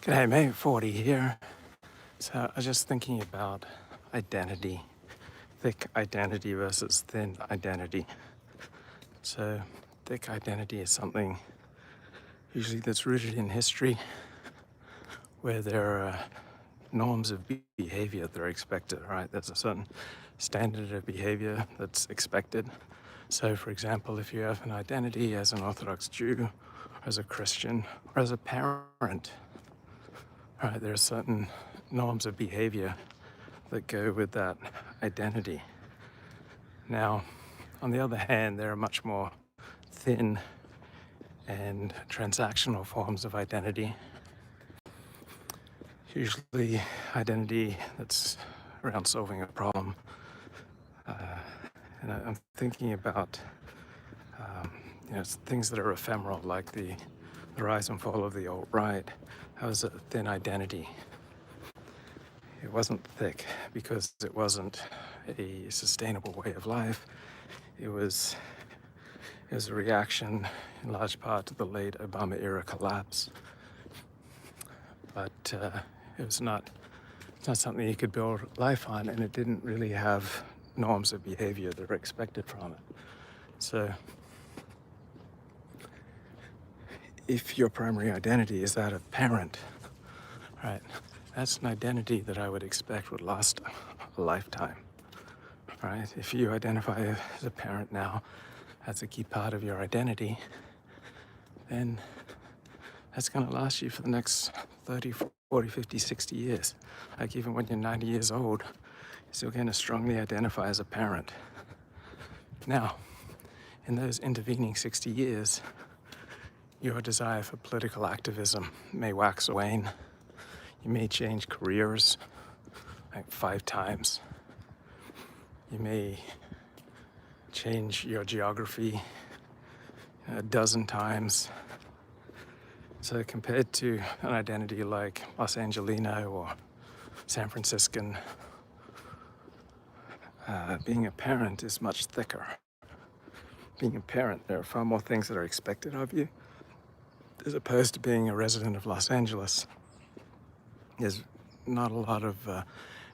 G'day mate, 40 here. So I was just thinking about identity, thick identity versus thin identity. So thick identity is something usually that's rooted in history, where there are norms of behavior that are expected, right? There's a certain standard of behavior that's expected. So for example, if you have an identity as an Orthodox Jew, as a Christian, or as a parent, right, there are certain norms of behavior that go with that identity. Now, on the other hand, there are much more thin and transactional forms of identity. Usually identity that's around solving a problem. And I'm thinking about things that are ephemeral, like the rise and fall of the alt-right. That was a thin identity. It wasn't thick because it wasn't a sustainable way of life. It was a reaction in large part to the late Obama era collapse. But it was not something you could build life on, and it didn't really have norms of behavior that were expected from it. So if your primary identity is that of parent, right, that's an identity that I would expect would last a lifetime, right? If you identify as a parent now, that's a key part of your identity, then that's going to last you for the next 30, 40, 50, 60 years. Like even when you're 90 years old, you're still going to strongly identify as a parent. Now, in those intervening 60 years, your desire for political activism may wax or wane. You may change careers like 5 times. You may change your geography a dozen times. So compared to an identity like Los Angelino or San Franciscan, being a parent is much thicker. Being a parent, there are far more things that are expected of you, as opposed to being a resident of Los Angeles. There's not a lot of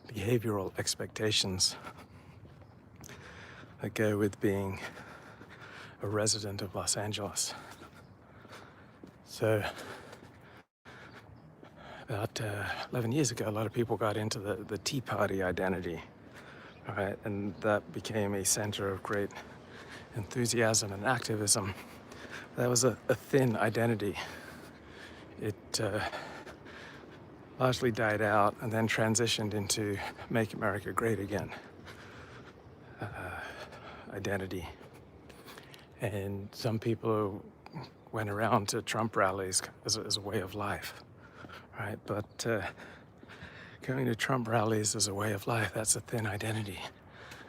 behavioral expectations that go with being a resident of Los Angeles. So about 11 years ago, a lot of people got into the Tea Party identity, right? And that became a center of great enthusiasm and activism. That was a thin identity. It largely died out and then transitioned into Make America Great Again identity. And some people went around to Trump rallies as a way of life, right? But going to Trump rallies as a way of life, that's a thin identity,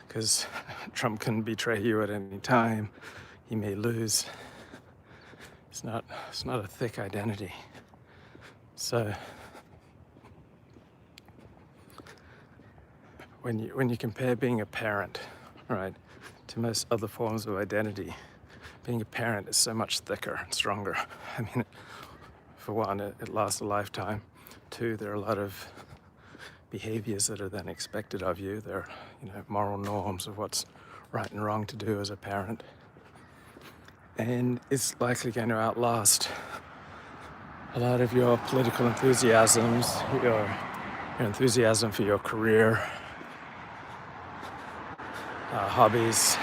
because Trump can betray you at any time. He may lose. It's not a thick identity. So when you compare being a parent, right, to most other forms of identity, being a parent is so much thicker and stronger. I mean, for one, it lasts a lifetime. 2, there are a lot of behaviors that are then expected of you. There are, moral norms of what's right and wrong to do as a parent. And it's likely going to outlast a lot of your political enthusiasms, your enthusiasm for your career, hobbies,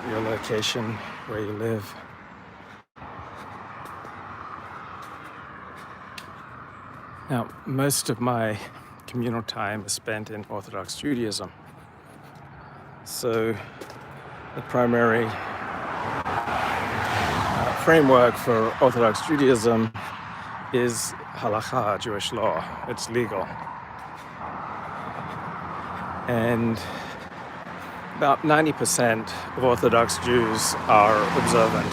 your location, where you live. Now, most of my communal time is spent in Orthodox Judaism. So the primary framework for Orthodox Judaism is halakha, Jewish law. It's legal. And about 90% of Orthodox Jews are observant.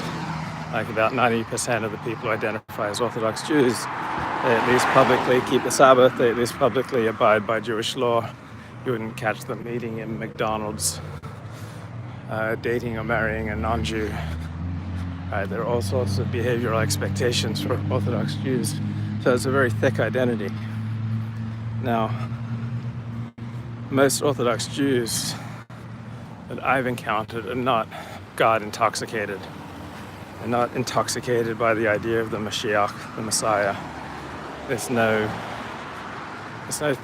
Like about 90% of the people who identify as Orthodox Jews, they at least publicly keep the Sabbath, they at least publicly abide by Jewish law. You wouldn't catch them eating in McDonald's, dating or marrying a non-Jew. There are all sorts of behavioral expectations for Orthodox Jews. So So it's a very thick identity. Now, most Orthodox Jews that I've encountered are not God intoxicated. They're not intoxicated by the idea of the Mashiach, the Messiah. There's no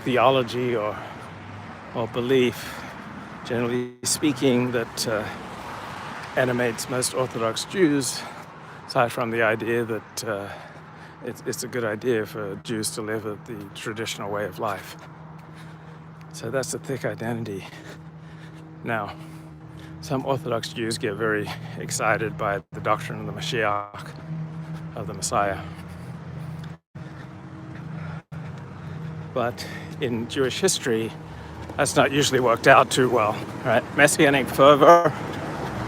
theology or belief, generally speaking, that animates most Orthodox Jews, aside from the idea that it's a good idea for Jews to live the traditional way of life. So that's a thick identity. Now, some Orthodox Jews get very excited by the doctrine of the Mashiach, of the Messiah. But in Jewish history, that's not usually worked out too well, right? Messianic fervor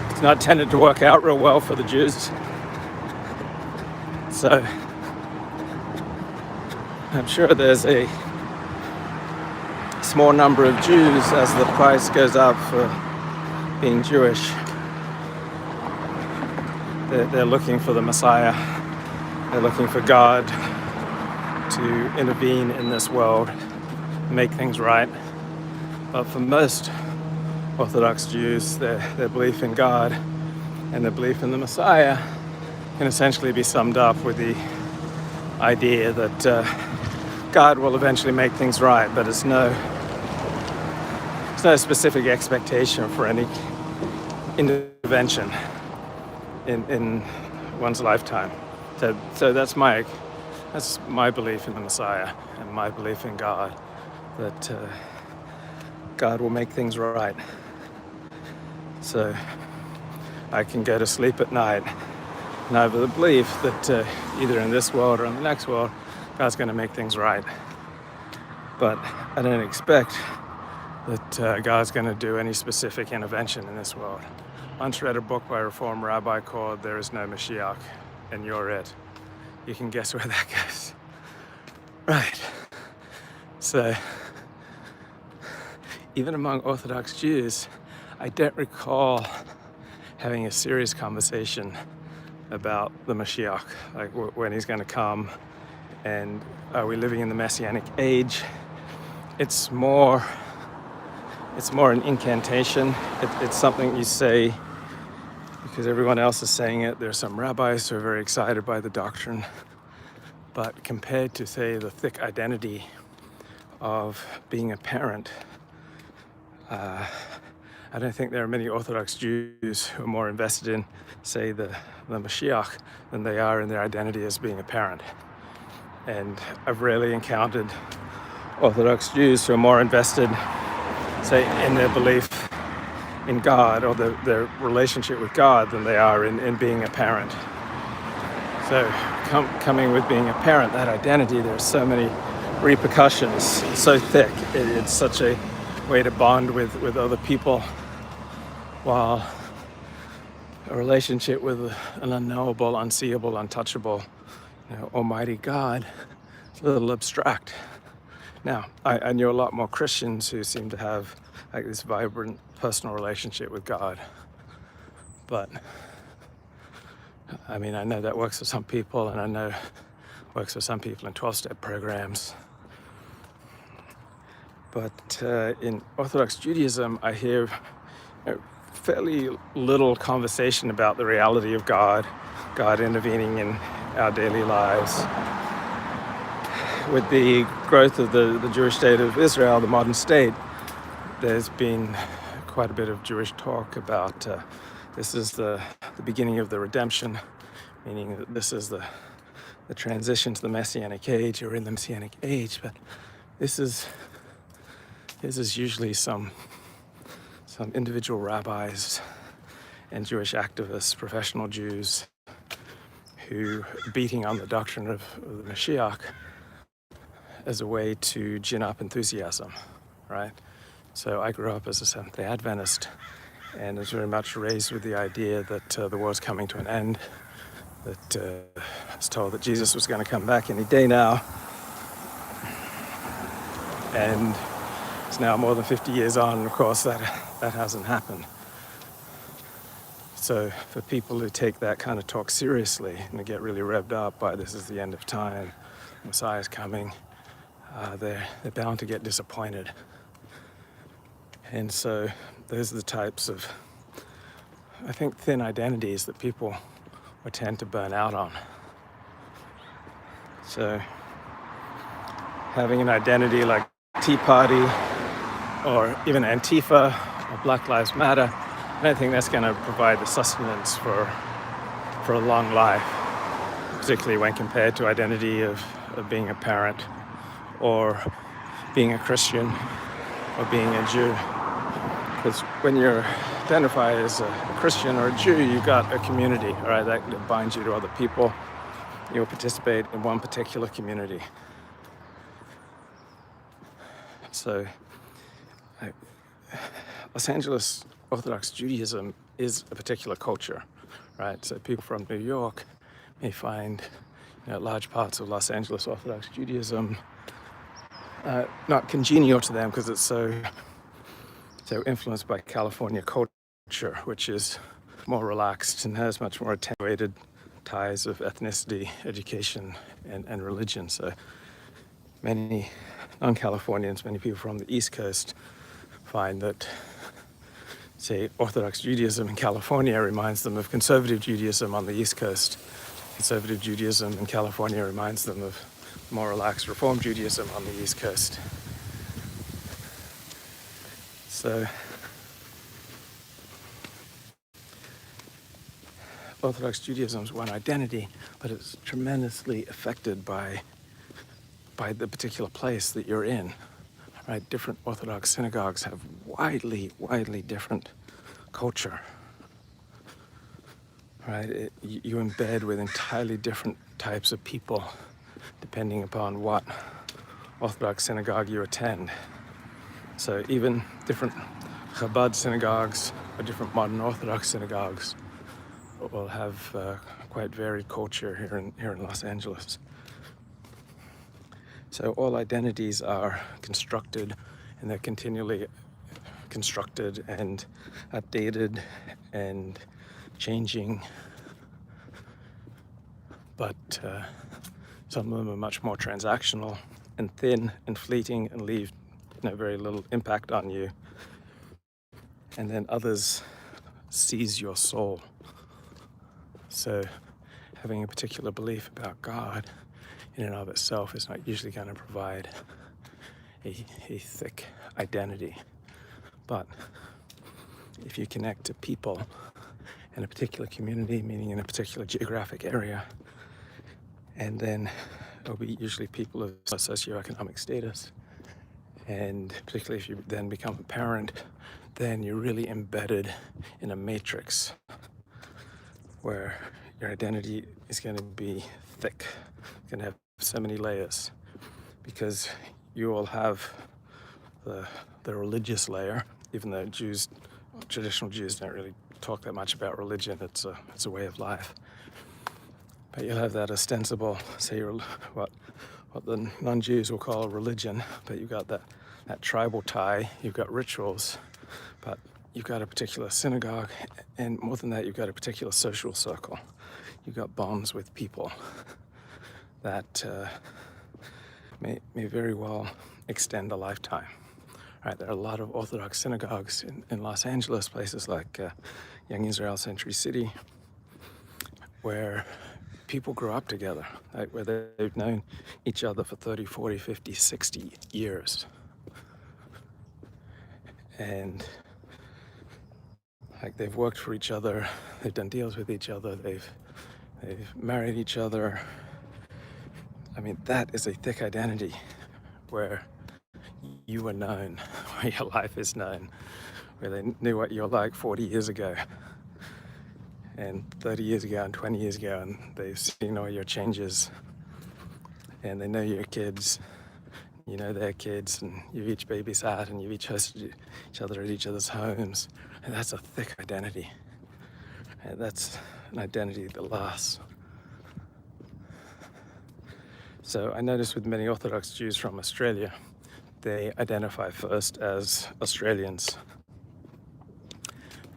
it's not tended to work out real well for the Jews. So I'm sure there's a small number of Jews as the price goes up for being Jewish. They're looking for the Messiah. They're looking for God to intervene in this world, make things right. But for most Orthodox Jews, their belief in God and their belief in the Messiah can essentially be summed up with the idea that God will eventually make things right, but there's no specific expectation for any intervention in one's lifetime. So that's my belief in the Messiah and my belief in God, that God will make things right. So I can go to sleep at night and I have the belief that either in this world or in the next world, God's going to make things right. But I don't expect that God's going to do any specific intervention in this world. I once read a book by a Reform rabbi called There Is No Mashiach, and You're It. You can guess where that goes. Right. So, even among Orthodox Jews, I don't recall having a serious conversation about the Mashiach, like when he's going to come, and are we living in the Messianic age? It's more an incantation. It's something you say because everyone else is saying it. There are some rabbis who are very excited by the doctrine, but compared to, say, the thick identity of being a parent, I don't think there are many Orthodox Jews who are more invested in, say, the Mashiach than they are in their identity as being a parent. And I've rarely encountered Orthodox Jews who are more invested, say, in their belief in God or their relationship with God than they are in being a parent. So coming with being a parent, that identity, there's so many repercussions. It's so thick. It's such a way to bond with other people, while a relationship with an unknowable, unseeable, untouchable, almighty God is a little abstract. Now, I knew a lot more Christians who seem to have like this vibrant personal relationship with God. But I mean, I know that works for some people, and I know works for some people in 12-step programs. But in Orthodox Judaism, I hear fairly little conversation about the reality of God intervening in our daily lives. With the growth of the Jewish state of Israel, the modern state, there's been quite a bit of Jewish talk about this is the beginning of the redemption, meaning that this is the transition to the Messianic age, or in the Messianic age. But this is usually some individual rabbis and Jewish activists, professional Jews, who are beating on the doctrine of the Mashiach as a way to gin up enthusiasm, right? So I grew up as a Seventh-day Adventist and was very much raised with the idea that the world's coming to an end, that I was told that Jesus was going to come back any day now. And it's now more than 50 years on, and of course that hasn't happened. So for people who take that kind of talk seriously and get really revved up by this is the end of time, Messiah is coming, they're bound to get disappointed. And so those are the types of, I think, thin identities that people would tend to burn out on. So having an identity like Tea Party or even Antifa or Black Lives Matter, I don't think that's going to provide the sustenance for a long life, particularly when compared to identity of being a parent or being a Christian or being a Jew. Because when you identify as a Christian or a Jew, you've got a community, all right, that binds you to other people. You'll participate in one particular community. So Los Angeles Orthodox Judaism is a particular culture, right? So people from New York may find large parts of Los Angeles Orthodox Judaism not congenial to them because it's so influenced by California culture, which is more relaxed and has much more attenuated ties of ethnicity, education, and religion. So many non-Californians, many people from the East Coast find that, say, Orthodox Judaism in California reminds them of conservative Judaism on the East Coast. Conservative Judaism in California reminds them of more relaxed Reform Judaism on the East Coast. So Orthodox Judaism is one identity, but it's tremendously affected by the particular place that you're in. Right? Different Orthodox synagogues have widely different culture. Right? You embed with entirely different types of people depending upon what Orthodox synagogue you attend. So even different Chabad synagogues or different modern Orthodox synagogues will have quite varied culture here in Los Angeles. So all identities are constructed, and they're continually constructed and updated and changing. But some of them are much more transactional and thin and fleeting and leave very little impact on you. And then others seize your soul. So having a particular belief about God in and of itself is not usually going to provide a thick identity. But if you connect to people in a particular community, meaning in a particular geographic area, and then it'll be usually people of socioeconomic status, and particularly if you then become a parent, then you're really embedded in a matrix where your identity is going to be thick, going to have so many layers, because you will have the religious layer, even though traditional Jews don't really talk that much about religion. It's a way of life. But you'll have that ostensible, say, what the non-Jews will call religion, but you've got that tribal tie, you've got rituals, but you've got a particular synagogue, and more than that, you've got a particular social circle. You've got bonds with people that may very well extend a lifetime. Right, there are a lot of Orthodox synagogues in Los Angeles, places like Young Israel Century City, where people grow up together, right, where they've known each other for 30, 40, 50, 60 years. And like they've worked for each other, they've done deals with each other, they've married each other. I mean, that is a thick identity where you are known, where your life is known, where they knew what you're like 40 years ago and 30 years ago and 20 years ago, and they've seen all your changes, and they know your kids, you know their kids, and you've each babysat and you've each hosted each other at each other's homes, and that's a thick identity. And that's an identity that lasts. So I noticed with many Orthodox Jews from Australia, they identify first as Australians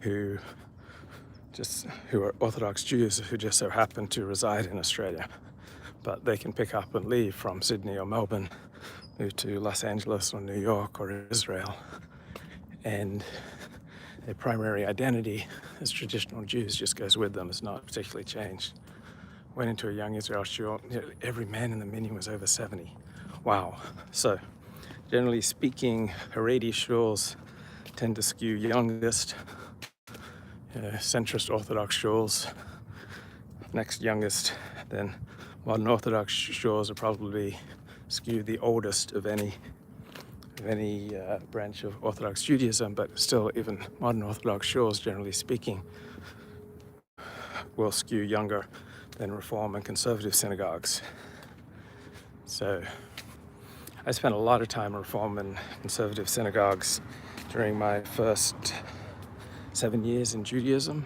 who are Orthodox Jews who just so happen to reside in Australia. but they can pick up and leave from Sydney or Melbourne, move to Los Angeles or New York or Israel, and their primary identity as traditional Jews just goes with them. It's not particularly changed. Went into a young Israel shul, every man in the minyan was over 70. Wow. So, generally speaking, Haredi shuls tend to skew youngest, centrist Orthodox shuls, next youngest, then modern Orthodox shuls are probably skewed the oldest of any branch of Orthodox Judaism, but still even modern Orthodox shuls, generally speaking, will skew younger than Reform and conservative synagogues. So I spent a lot of time in Reform and conservative synagogues during my first 7 years in Judaism.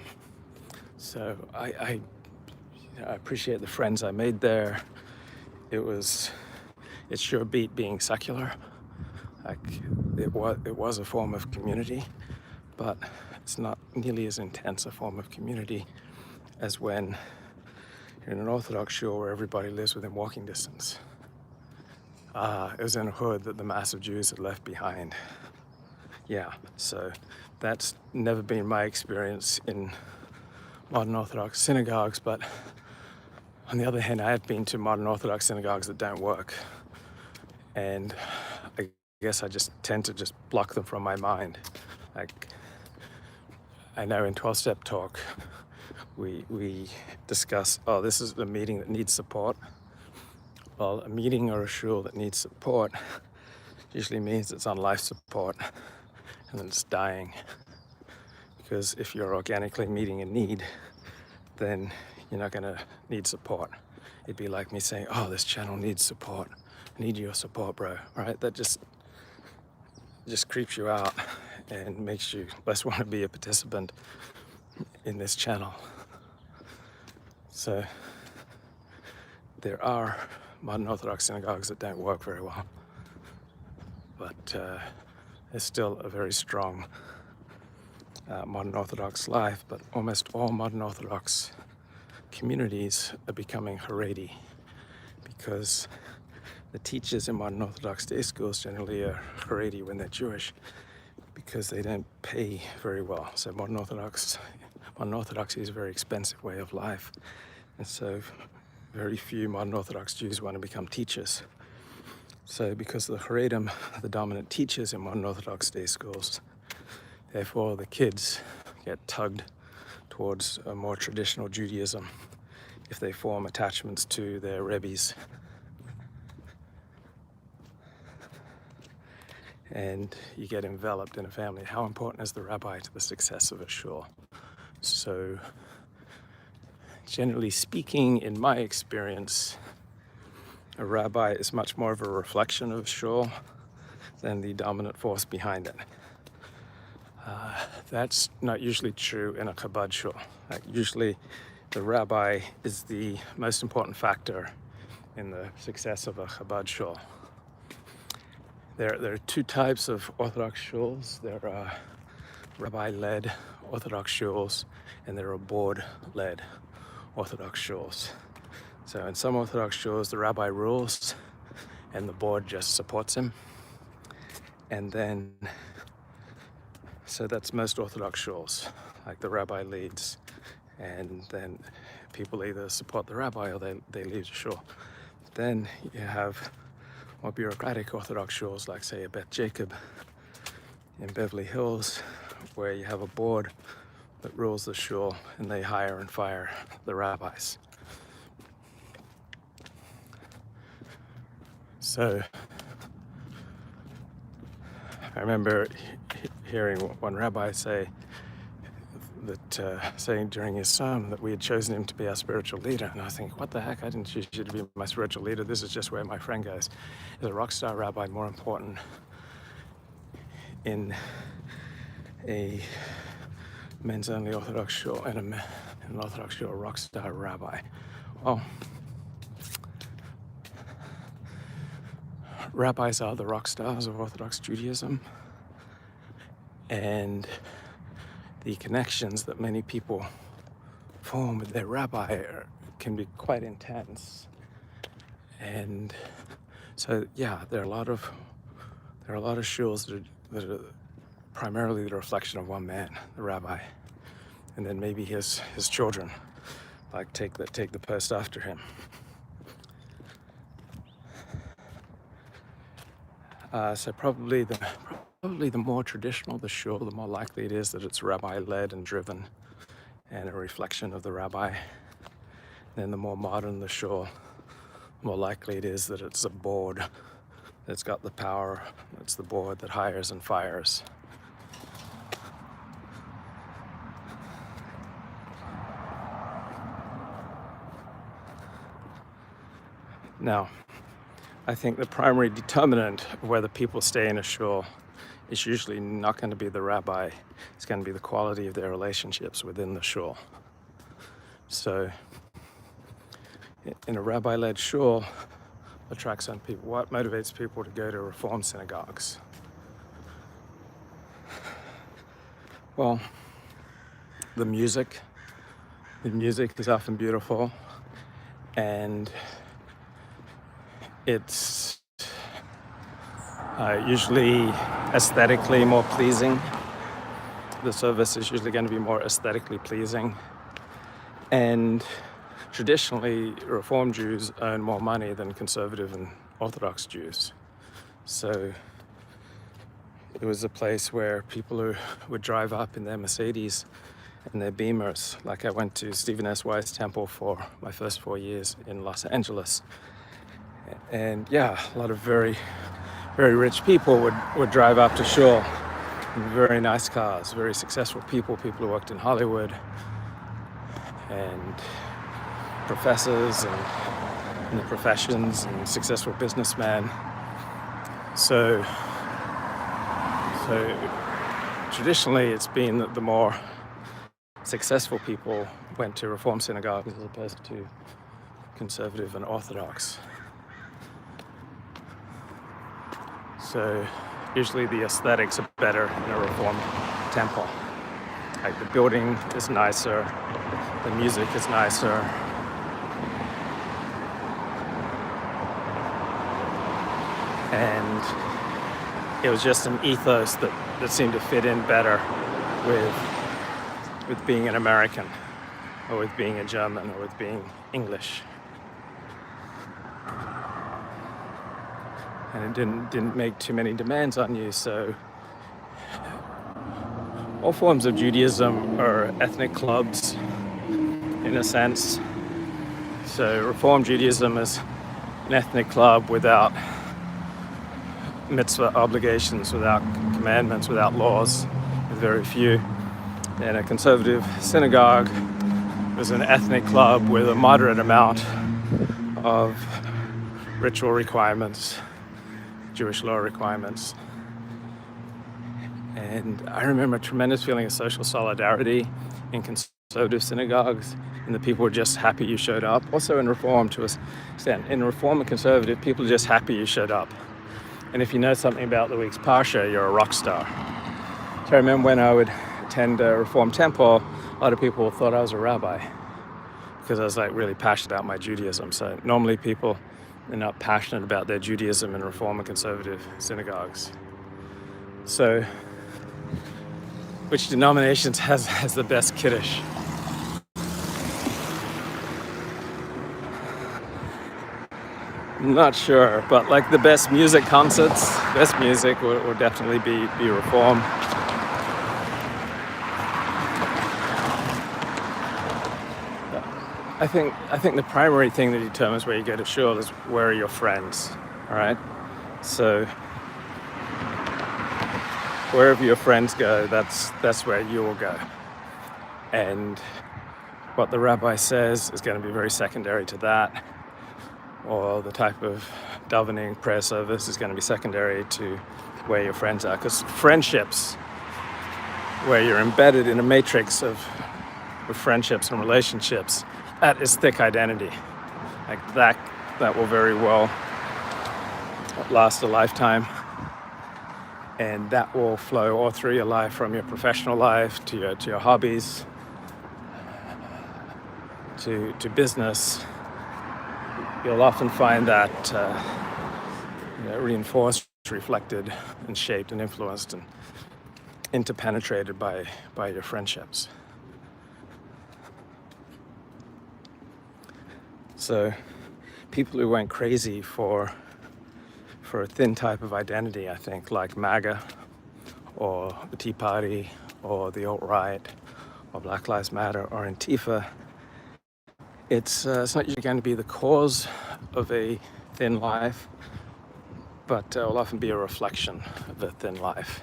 So I appreciate the friends I made there. It sure beat being secular. Like it was a form of community, but it's not nearly as intense a form of community as when you're in an Orthodox shul where everybody lives within walking distance. It was in a hood that the mass of Jews had left behind. Yeah, so that's never been my experience in modern Orthodox synagogues, but on the other hand, I have been to modern Orthodox synagogues that don't work. And I guess I just tend to just block them from my mind. Like, I know in 12-step talk, we discuss, oh, this is a meeting that needs support. Well, a meeting or a shul that needs support usually means it's on life support and then it's dying. Because if you're organically meeting a need, then you're not gonna need support. It'd be like me saying, oh, this channel needs support. I need your support, bro, right? That just creeps you out and makes you less want to be a participant in this channel. So there are modern Orthodox synagogues that don't work very well, but there's still a very strong modern Orthodox life, but almost all modern Orthodox communities are becoming Haredi because the teachers in modern Orthodox day schools generally are Haredi when they're Jewish because they don't pay very well. So modern Orthodoxy is a very expensive way of life. And so very few modern Orthodox Jews want to become teachers. So because the Haredim are the dominant teachers in modern Orthodox day schools, therefore the kids get tugged towards a more traditional Judaism if they form attachments to their rebbes. And you get enveloped in a family. How important is the rabbi to the success of a shul? So, generally speaking, in my experience, a rabbi is much more of a reflection of a shul than the dominant force behind it. That's not usually true in a Chabad shul. Like usually, the rabbi is the most important factor in the success of a Chabad shul. There are two types of Orthodox shuls. There are rabbi-led Orthodox shuls, and there are board-led Orthodox shuls. So in some Orthodox shuls, the rabbi rules, and the board just supports him. And then, so that's most Orthodox shuls, like the rabbi leads, and then people either support the rabbi or they leave the shul. Then you have more bureaucratic Orthodox shuls, like say a Beth Jacob in Beverly Hills, where you have a board that rules the shul and they hire and fire the rabbis. So I remember hearing one rabbi say that, saying during his sermon that we had chosen him to be our spiritual leader. And I think, what the heck? I didn't choose you to be my spiritual leader. This is just where my friend goes. Is a rock star rabbi more important in a men's only Orthodox shul and an Orthodox shul, a rock star rabbi? Well, rabbis are the rock stars of Orthodox Judaism, and the connections that many people form with their rabbi can be quite intense. And so, yeah, there are a lot of shuls that are primarily the reflection of one man, the rabbi, and then maybe his children, like take the post after him. So probably the more traditional the shul, the more likely it is that it's rabbi-led and driven, and a reflection of the rabbi. Then the more modern the shul, the more likely it is that it's a board that's got the power. It's the board that hires and fires. Now, I think the primary determinant of whether people stay in a shul is usually not going to be the rabbi. It's going to be the quality of their relationships within the shul. So, in a rabbi-led shul, what attracts on people? What motivates people to go to Reform synagogues? Well, the music. The music is often beautiful, and it's usually aesthetically more pleasing. The service is usually going to be more aesthetically pleasing. And traditionally, Reform Jews earn more money than conservative and Orthodox Jews. So it was a place where people who would drive up in their Mercedes and their Beamers. Like I went to Stephen S. Wise Temple for my first 4 years in Los Angeles. And yeah, a lot of very, very rich people would drive up to shul in very nice cars, very successful people who worked in Hollywood, and professors and in the professions, and successful businessmen. So traditionally it's been that the more successful people went to Reform synagogues as opposed to conservative and Orthodox. So usually the aesthetics are better in a Reform temple. Like the building is nicer, the music is nicer. And it was just an ethos that seemed to fit in better with being an American, or with being a German, or with being English. And it didn't make too many demands on you. So all forms of Judaism are ethnic clubs in a sense. So Reform Judaism is an ethnic club without mitzvah obligations, without commandments, without laws, with very few. And a conservative synagogue was an ethnic club with a moderate amount of ritual requirements, Jewish law requirements. And I remember a tremendous feeling of social solidarity in conservative synagogues, and the people were just happy you showed up. Also in Reform, to an extent. In Reform and conservative, people are just happy you showed up. And if you know something about the week's Parsha, you're a rock star. So I remember when I would attend a Reform temple, a lot of people thought I was a rabbi because I was like really passionate about my Judaism. So normally people are not passionate about their Judaism in Reform and conservative synagogues. So which denominations has the best kiddush? Not sure, but like the best music concerts, best music will definitely be Reform. I think the primary thing that determines where you go to shul is where are your friends, all right? So wherever your friends go, that's where you will go. And what the rabbi says is going to be very secondary to that, or the type of davening prayer service is going to be secondary to where your friends are. Because friendships, where you're embedded in a matrix of friendships and relationships, that is thick identity. Like that will very well last a lifetime. And that will flow all through your life, from your professional life to your hobbies, to business. you'll often find that reinforced, reflected, and shaped and influenced and interpenetrated by your friendships. So people who went crazy for a thin type of identity, I think, like MAGA or the Tea Party or the alt-right or Black Lives Matter or Antifa, it's not usually going to be the cause of a thin life, but will often be a reflection of a thin life.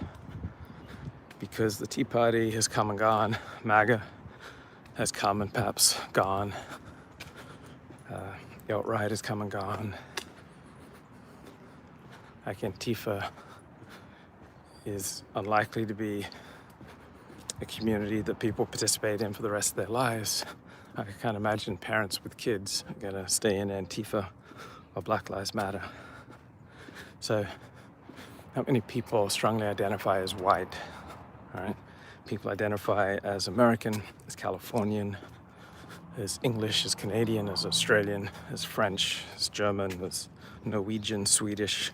Because the Tea Party has come and gone, MAGA has come and perhaps gone, the alt-right has come and gone. Like Antifa is unlikely to be a community that people participate in for the rest of their lives. I can't imagine parents with kids are going to stay in Antifa or Black Lives Matter. So, not many people strongly identify as white, right? People identify as American, as Californian, as English, as Canadian, as Australian, as French, as German, as Norwegian, Swedish,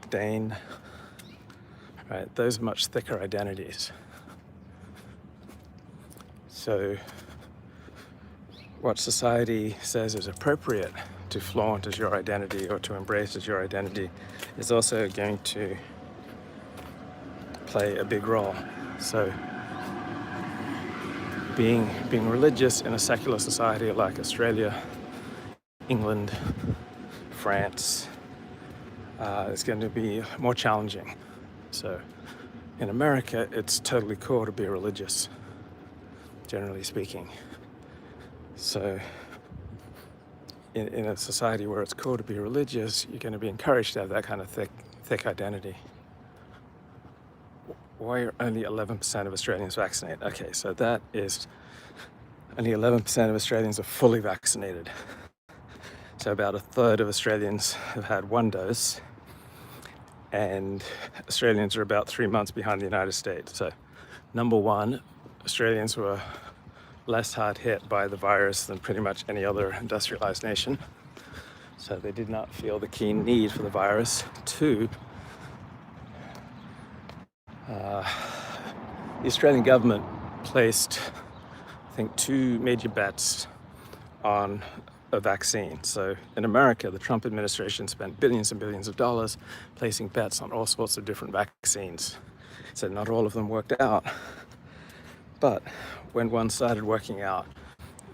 Dane, right? Those are much thicker identities. So what society says is appropriate to flaunt as your identity or to embrace as your identity is also going to play a big role. So being religious in a secular society like Australia, England, France, is going to be more challenging. So in America, it's totally cool to be religious, generally speaking. So in a society where it's cool to be religious, you're going to be encouraged to have that kind of thick identity. Why are only 11% of Australians vaccinated? Okay, so that is only 11% of Australians are fully vaccinated. So about a third of Australians have had one dose, and Australians are about 3 months behind the United States. So number one, Australians were less hard hit by the virus than pretty much any other industrialized nation. So they did not feel the keen need for the virus. Two, the Australian government placed, I think, 2 major bets on a vaccine. So in America, the Trump administration spent billions and billions of dollars placing bets on all sorts of different vaccines. So not all of them worked out. But when one started working out,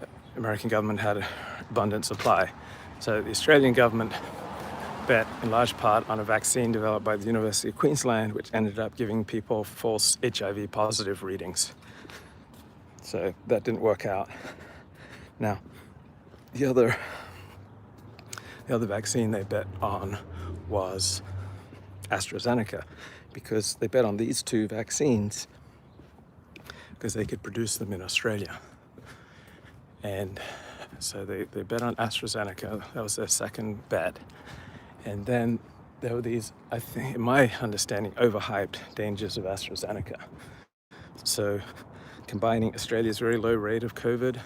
the American government had an abundant supply. So the Australian government bet in large part on a vaccine developed by the University of Queensland, which ended up giving people false HIV positive readings. So that didn't work out. Now, the other vaccine they bet on was AstraZeneca, because they bet on these 2 vaccines because they could produce them in Australia. And so they bet on AstraZeneca. That was their second bet. And then there were these, I think, in my understanding, overhyped dangers of AstraZeneca. So combining Australia's very low rate of COVID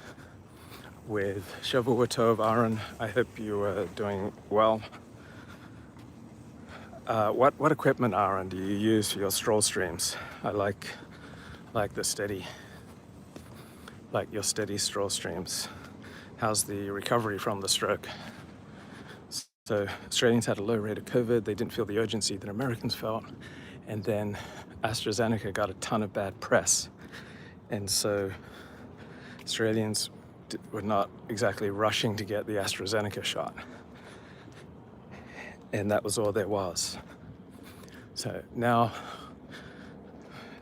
with Shavuot Aaron, I hope you are doing well. What equipment, Aaron, do you use for your stroll streams? I like the steady, like your steady stroll streams. How's the recovery from the stroke? So Australians had a low rate of COVID. They didn't feel the urgency that Americans felt. And then AstraZeneca got a ton of bad press. And so Australians were not exactly rushing to get the AstraZeneca shot. And that was all there was. So now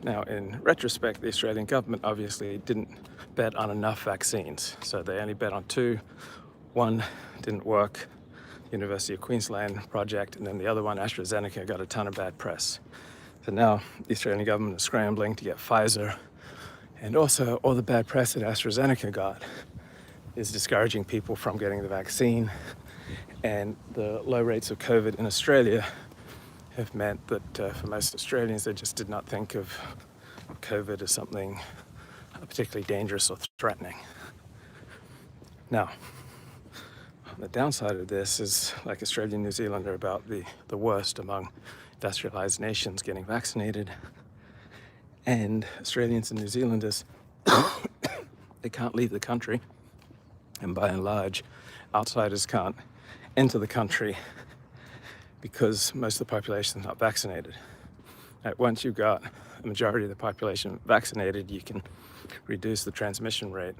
in retrospect, the Australian government obviously didn't bet on enough vaccines. So they only bet on 2. One didn't work, University of Queensland project, and then the other one, AstraZeneca, got a ton of bad press. So now the Australian government is scrambling to get Pfizer, and also all the bad press that AstraZeneca got is discouraging people from getting the vaccine. And the low rates of COVID in Australia have meant that for most Australians, they just did not think of COVID as something particularly dangerous or threatening. Now, The downside of this is, like Australia and New Zealand are about the worst among industrialized nations getting vaccinated. And Australians and New Zealanders, they can't leave the country. And by and large, outsiders can't enter the country because most of the population is not vaccinated. Once you've got a majority of the population vaccinated, you can reduce the transmission rate.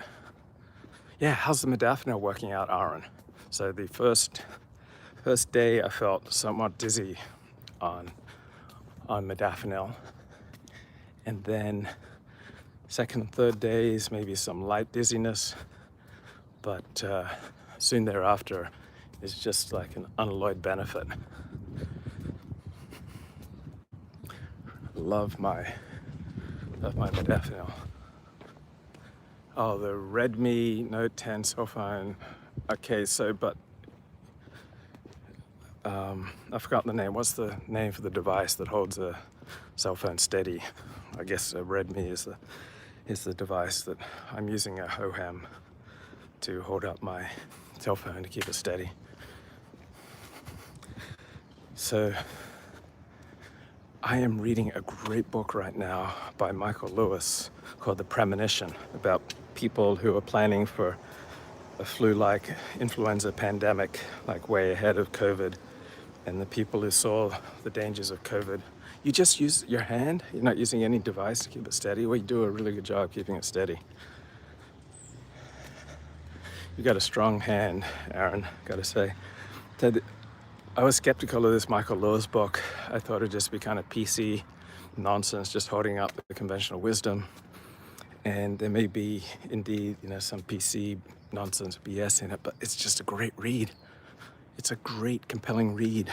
Yeah, how's the modafinil working out, Aaron? So the first day I felt somewhat dizzy on modafinil. And then second and third days, maybe some light dizziness. But soon thereafter is just like an unalloyed benefit. Love my modafinil. Oh, the Redmi Note 10 cell phone. Okay, so but I forgot the name. What's the name for the device that holds a cell phone steady? I guess a Redmi is the device that I'm using, a Hoham, to hold up my cell phone to keep it steady. So I am reading a great book right now by Michael Lewis called The Premonition, about people who are planning for a flu-like influenza pandemic, like way ahead of COVID, and the people who saw the dangers of COVID. You just use your hand, you're not using any device to keep it steady. Well, you do a really good job keeping it steady. You got a strong hand, Aaron, gotta say. I was skeptical of this Michael Lewis book. I thought it'd just be kind of PC nonsense, just holding up the conventional wisdom. And there may be indeed, some PC nonsense BS in it, but it's just a great read. It's a great, compelling read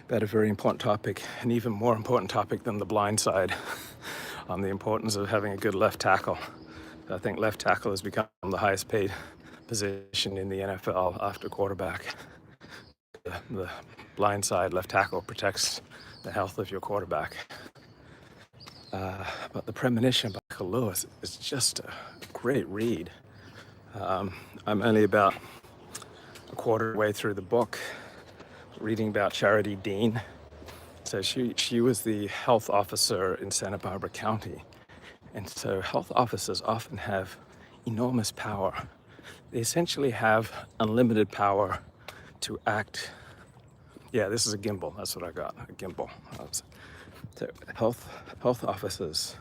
about a very important topic, an even more important topic than the blind side, on the importance of having a good left tackle. I think left tackle has become the highest paid position in the NFL after quarterback. The blind side left tackle protects the health of your quarterback. But The Premonition by Michael Lewis is just a great read. I'm only about a quarter way through the book, reading about Charity Dean. So she was the health officer in Santa Barbara County. And so health officers often have enormous power. They essentially have unlimited power to act. Yeah, this is a gimbal. That's what I got, a gimbal. So health officers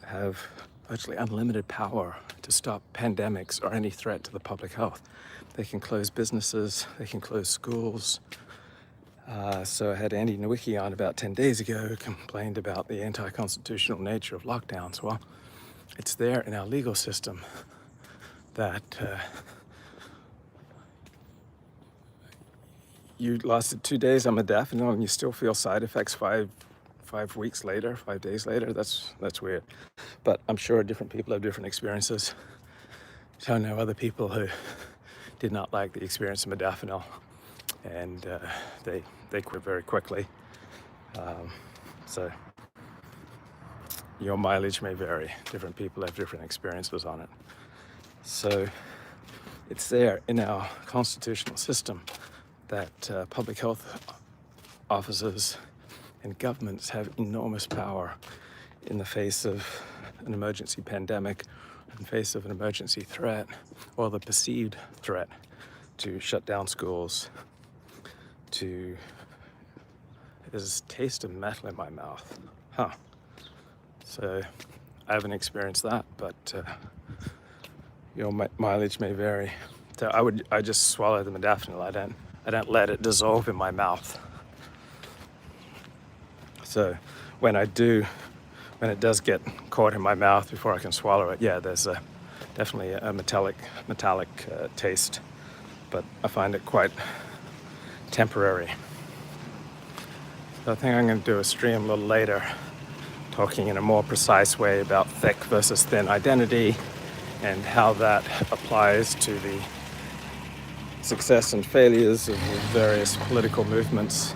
have virtually unlimited power to stop pandemics or any threat to the public health. They can close businesses, they can close schools. So I had Andy Nowicki on about 10 days ago, who complained about the anti-constitutional nature of lockdowns. Well, it's there in our legal system that you lasted 2 days on modafinil and you still feel side effects 5 weeks later, 5 days later. That's weird. But I'm sure different people have different experiences. So I know other people who did not like the experience of modafinil, and they quit very quickly. So your mileage may vary. Different people have different experiences on it. So it's there in our constitutional system that public health officers and governments have enormous power in the face of an emergency pandemic, in the face of an emergency threat, or the perceived threat, to shut down schools, there's a taste of metal in my mouth. So I haven't experienced that, but your mileage may vary. So I just swallow the modafinil. I don't let it dissolve in my mouth. So when it does get caught in my mouth before I can swallow it, yeah, there's definitely a metallic taste, but I find it quite temporary. So I think I'm going to do a stream a little later, talking in a more precise way about thick versus thin identity and how that applies to the success and failures of various political movements